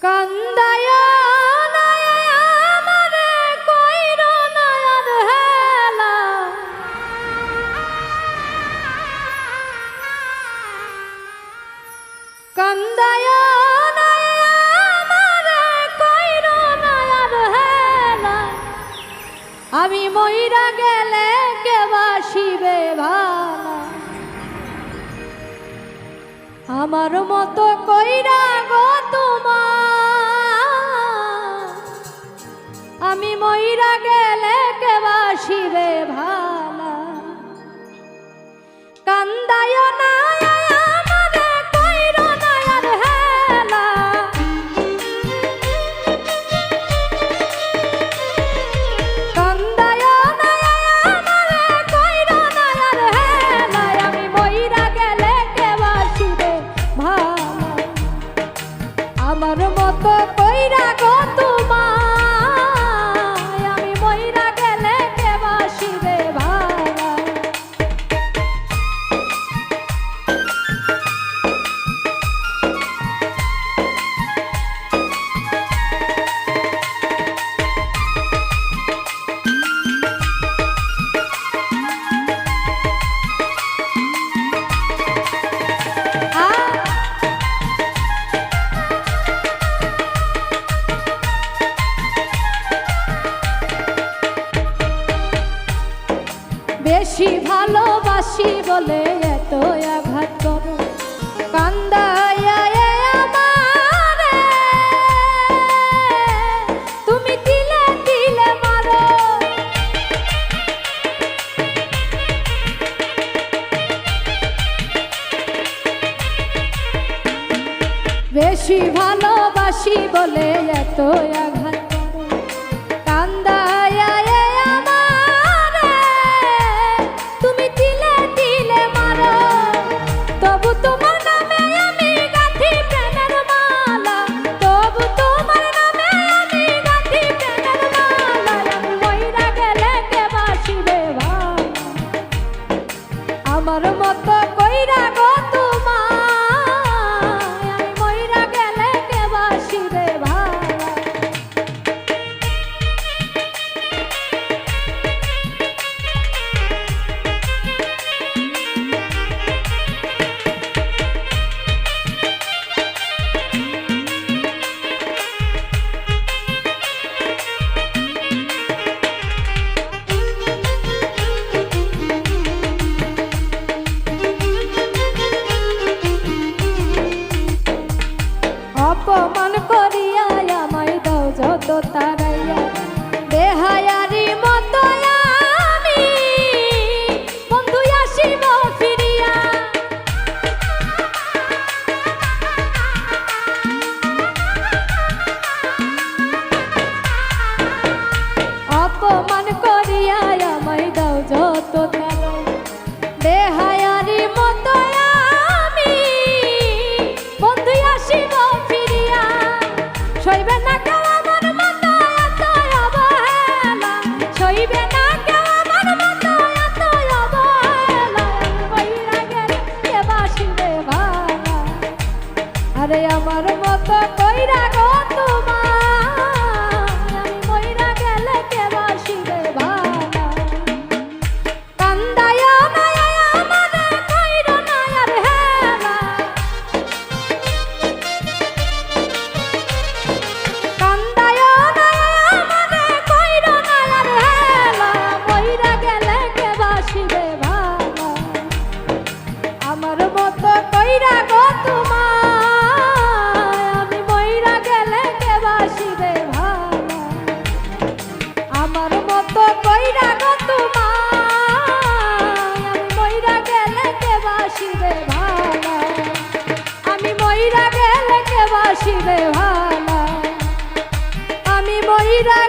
কান্দায় আমারে কইর নায়ার হেলা কান্দায় আমারে কইর নায়ার হেলা আমি মইরা গেলে কে বাসিবে ভালা আমার মতো কইরা গো তোমার আমি মইরা গেলে কে বাসিবে ভালা কান্দায় না আমারে কইরো না আর হেলা কান্দায় না আমারে কইরো না আর হেলা আমি মইরা গেলে কে বাসিবে ভালা আমার মতো কইরা গো তোমায় আমি মইরা গেলে কে বাসিবে ভালা বেশি ভালোবাসি বলে এত আঘাত করো কান্দায় আমারে তুমি দিলে দিলে মারো বেশি ভালোবাসি বলে এত আঘাত করো কান্দায় আমার মতো কইরা গো তোমায় আমি মইরা গেলে কে বাসিবে ভালা অপমান করিয়া আমায় দাও যত তারাইয়া বেহায়ারি মতো আমি বন্ধু আসিব ফিরিয়া অপমান করিয়া আমায় দাও যত তারাইয়া বেহায়ারি মতো আমি বন্ধু আসিব সইবে না কেউ আমার মতো এত অবহেলা সইবে না কেউ আমার মতো এত অবহেলা মইরা গেলে কে বাসিবে ভালা আরে আমার মতো কইরা গো তোমায় আমি মইরা গেলে কে বাসিবে ভালা কান্দায় না আমারে কইরো না আর হেলা আমার মতো কইরা গো তোমায় আমি মইরা গেলে কে বাসিবে ভালা আমার মতো কইরা গো তোমায় আমি মইরা গেলে কে বাসিবে ভালা আমি মইরা গেলে কে বাসিবে ভালা আমি মইরা